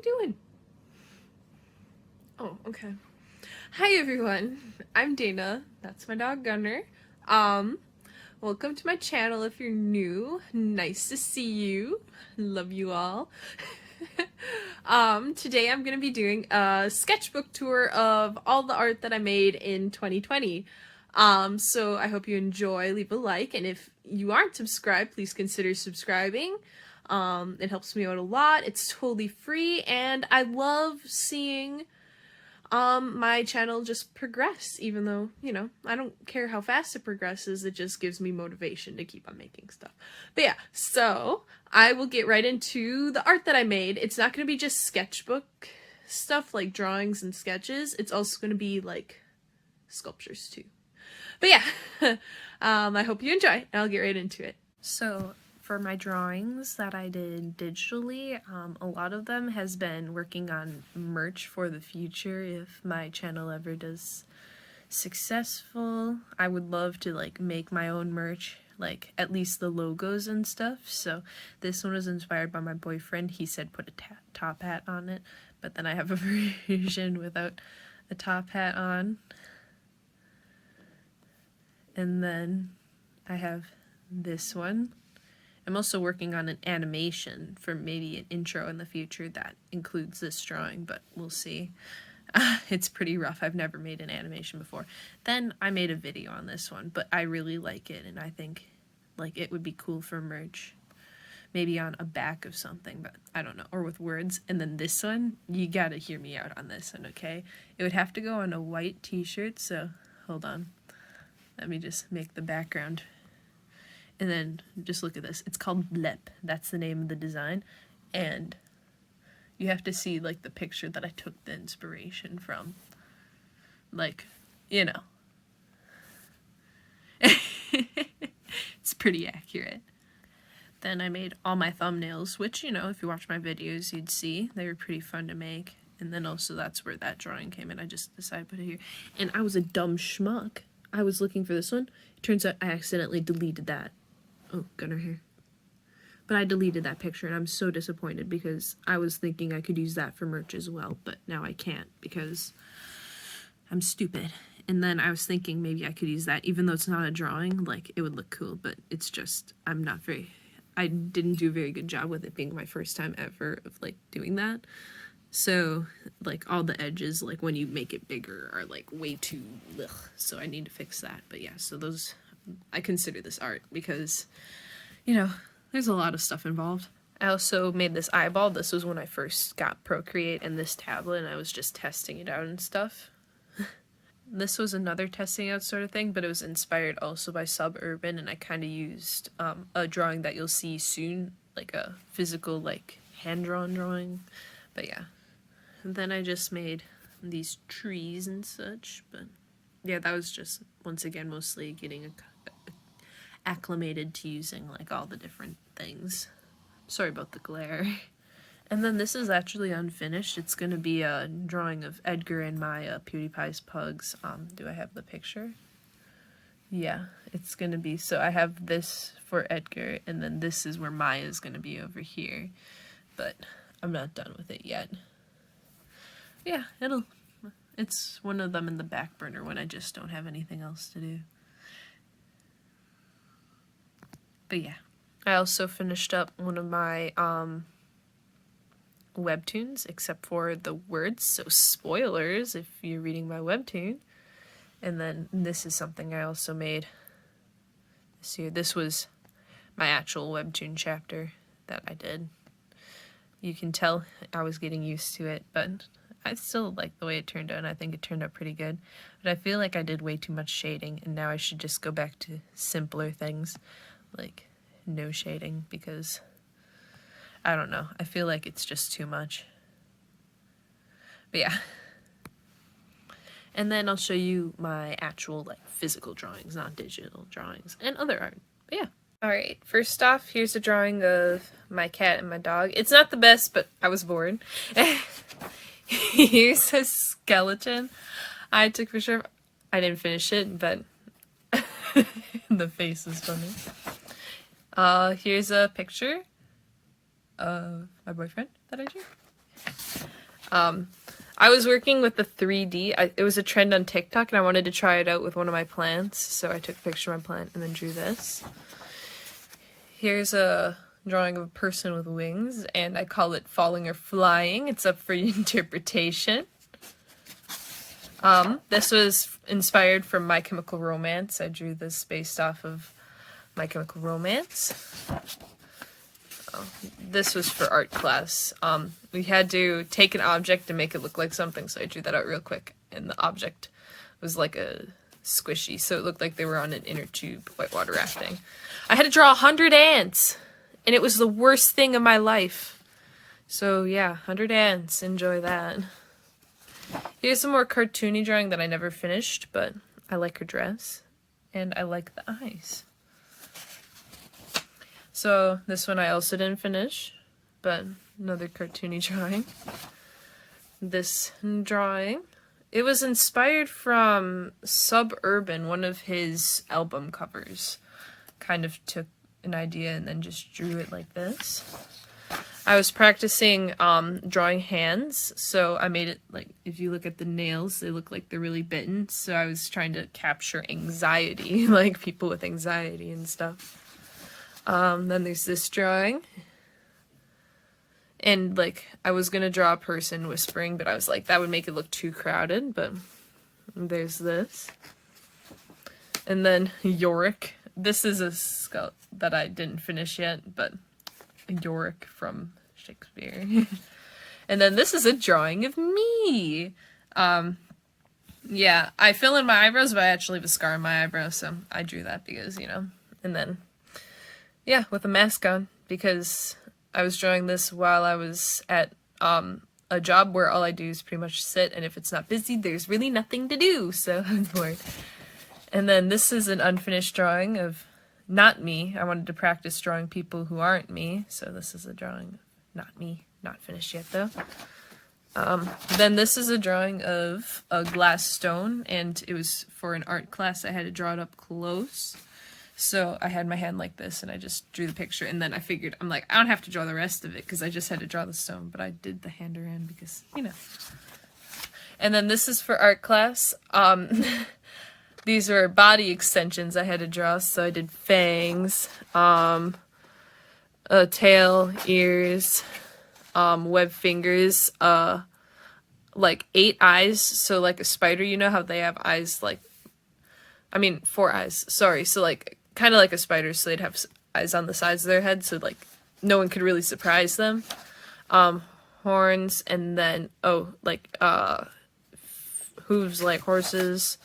you doing? Oh, okay. Hi everyone, I'm Dana. That's my dog Gunner. Welcome to my channel if you're new. Nice to see you. Love you all. Today I'm gonna be doing a sketchbook tour of all the art that I made in 2020. So I hope you enjoy. Leave a like, and if you aren't subscribed, please consider subscribing. It helps me out a lot. It's totally free, and I love seeing my channel just progress, even though, you know, I don't care how fast it progresses, it just gives me motivation to keep on making stuff. But yeah, so I will get right into the art that I made. It's not going to be just sketchbook stuff like drawings and sketches, it's also going to be like sculptures too. But yeah, I hope you enjoy, and I'll get right into it. So for my drawings that I did digitally, a lot of them has been working on merch for the future. If my channel ever does successful, I would love to like make my own merch, like at least the logos and stuff. So this one was inspired by my boyfriend. He said put a top hat on it, but then I have a version without a top hat on. And then I have this one. I'm also working on an animation for maybe an intro in the future that includes this drawing, but we'll see. It's pretty rough. I've never made an animation before. Then I made a video on this one, but I really like it, and I think like it would be cool for merch. Maybe on a back of something, but I don't know, or with words. And then this one, you gotta hear me out on this one, okay? It would have to go on a white t-shirt, so hold on. Let me just make the background. And then just look at this. It's called Blep. That's the name of the design. And you have to see like the picture that I took the inspiration from. Like, you know. It's pretty accurate. Then I made all my thumbnails, which, you know, if you watch my videos, you'd see. They were pretty fun to make. And then also that's where that drawing came in. I just decided to put it here. And I was a dumb schmuck. I was looking for this one. It turns out I accidentally deleted that. Oh, Gunner here. But I deleted that picture, and I'm so disappointed because I was thinking I could use that for merch as well, but now I can't because I'm stupid. And then I was thinking maybe I could use that, even though it's not a drawing, like, it would look cool, but it's just, I didn't do a very good job with it being my first time ever of, like, doing that. So, like, all the edges, like, when you make it bigger are, like, way too, ugh. So I need to fix that. But yeah, so those, I consider this art because, you know, there's a lot of stuff involved. I also made this eyeball. This was when I first got Procreate and this tablet, and I was just testing it out and stuff. This was another testing out sort of thing, but it was inspired also by Suburban, and I kind of used a drawing that you'll see soon, like a physical, like, hand-drawn drawing. But yeah. And then I just made these trees and such, but yeah, that was just, once again, mostly getting acclimated to using, like, all the different things. Sorry about the glare. And then this is actually unfinished. It's going to be a drawing of Edgar and Maya, PewDiePie's pugs. Do I have the picture? Yeah, it's going to be, so I have this for Edgar, and then this is where Maya is going to be over here. But I'm not done with it yet. Yeah, it's one of them in the back burner when I just don't have anything else to do. But yeah. I also finished up one of my webtoons, except for the words, so spoilers if you're reading my webtoon. And then this is something I also made this year. This was my actual webtoon chapter that I did. You can tell I was getting used to it, but I still like the way it turned out, and I think it turned out pretty good. But I feel like I did way too much shading, and now I should just go back to simpler things, like no shading, because I don't know. I feel like it's just too much. But yeah. And then I'll show you my actual, like, physical drawings, not digital drawings, and other art. But yeah. Alright, first off, here's a drawing of my cat and my dog. It's not the best, but I was bored. Here's a skeleton I took a picture of. I didn't finish it, but the face is funny. Here's a picture of my boyfriend that I drew. I was working with the 3D. It was a trend on TikTok, and I wanted to try it out with one of my plants. So I took a picture of my plant and then drew this. Here's a drawing of a person with wings, and I call it falling or flying. It's up for interpretation. This was inspired from My Chemical Romance. I drew this based off of My Chemical Romance. This was for art class. We had to take an object and make it look like something, so I drew that out real quick. And the object was like a squishy, so it looked like they were on an inner tube whitewater rafting. I had to draw 100 ants, and it was the worst thing of my life. So yeah, 100 ants, enjoy that. Here's some more cartoony drawing that I never finished, but I like her dress, and I like the eyes. So this one I also didn't finish, but another cartoony drawing. This drawing, it was inspired from Suburban, one of his album covers. Kind of took an idea and then just drew it like this. I was practicing drawing hands, so I made it like, if you look at the nails, they look like they're really bitten, so I was trying to capture anxiety, like people with anxiety and stuff. Then there's this drawing, and like I was gonna draw a person whispering, but I was like, that would make it look too crowded, but there's this. And then Yorick. This is a skull that I didn't finish yet, but Yorick from Shakespeare. And then this is a drawing of me. Yeah, I fill in my eyebrows, but I actually have a scar on my eyebrow, so I drew that because, you know. And then, yeah, with a mask on, because I was drawing this while I was at a job where all I do is pretty much sit, and if it's not busy, there's really nothing to do, so I'm bored. And then this is an unfinished drawing of not me. I wanted to practice drawing people who aren't me, so this is a drawing of not me. Not finished yet, though. Then this is a drawing of a glass stone, and it was for an art class. I had to draw it up close. So I had my hand like this, and I just drew the picture, and then I figured, I'm like, I don't have to draw the rest of it, because I just had to draw the stone, but I did the hand around because, you know. And then this is for art class. These were body extensions I had to draw, so I did fangs, a tail, ears, web fingers, like 8 eyes, so like a spider, you know how they have eyes like, I mean 4 eyes, sorry, so like, kind of like a spider, so they'd have eyes on the sides of their head, so like, no one could really surprise them, horns, and then, hooves like horses,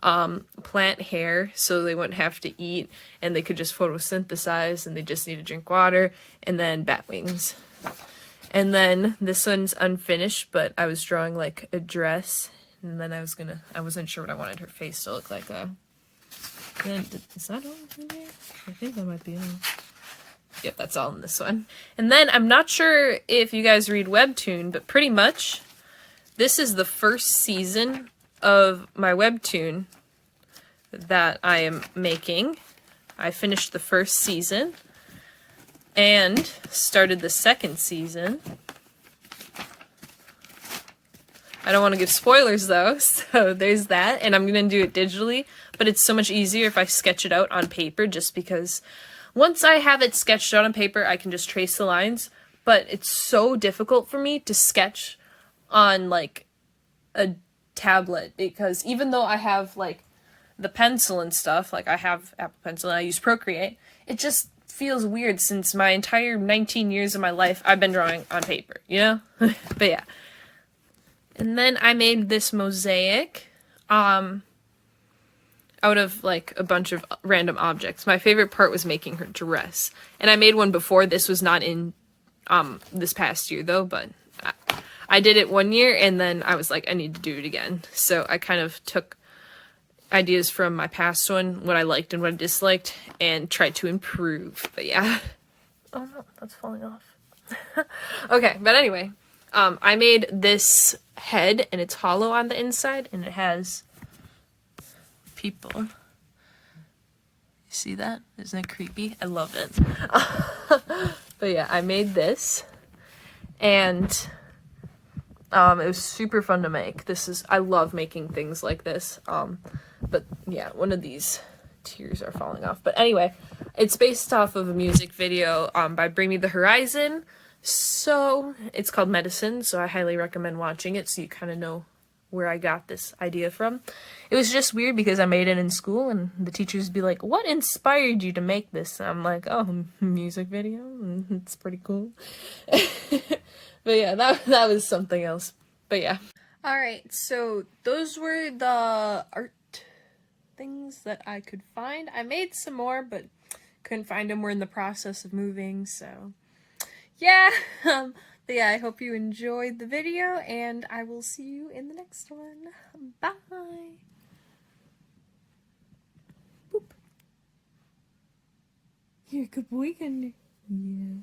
plant hair, so they wouldn't have to eat, and they could just photosynthesize, and they just need to drink water, and then bat wings. And then this one's unfinished, but I was drawing like a dress, and then I wasn't sure what I wanted her face to look like though. Is that all in there? I think that might be all. Yep, that's all in this one. And then I'm not sure if you guys read webtoon, but pretty much this is the first season of my webtoon that I am making. I finished the first season and started the second season. I don't want to give spoilers though, so there's that, and I'm going to do it digitally, but it's so much easier if I sketch it out on paper, just because once I have it sketched out on paper, I can just trace the lines, but it's so difficult for me to sketch on like a tablet, because even though I have like the pencil and stuff, like I have Apple Pencil and I use Procreate, it just feels weird since my entire 19 years of my life I've been drawing on paper, you know? But yeah. And then I made this mosaic out of like a bunch of random objects. My favorite part was making her dress. And I made one before. This was not in this past year though, but I did it one year and then I was like, I need to do it again. So I kind of took ideas from my past one, what I liked and what I disliked, and tried to improve. But yeah. Oh no, that's falling off. Okay, but anyway, I made this head and it's hollow on the inside and it has people. You see that? Isn't it creepy? I love it. But yeah, I made this, and It was super fun to make. I love making things like this. But yeah, one of these tears are falling off. But anyway, it's based off of a music video by Bring Me the Horizon. So it's called Medicine, so I highly recommend watching it so you kind of know where I got this idea from. It was just weird because I made it in school and the teachers would be like, what inspired you to make this? And I'm like, oh, music video? It's pretty cool. But yeah, that was something else. But yeah. Alright, so those were the art things that I could find. I made some more, but couldn't find them. We're in the process of moving, so yeah. But yeah, I hope you enjoyed the video, and I will see you in the next one. Bye! Boop. You're a good boy, Gunner. Yeah.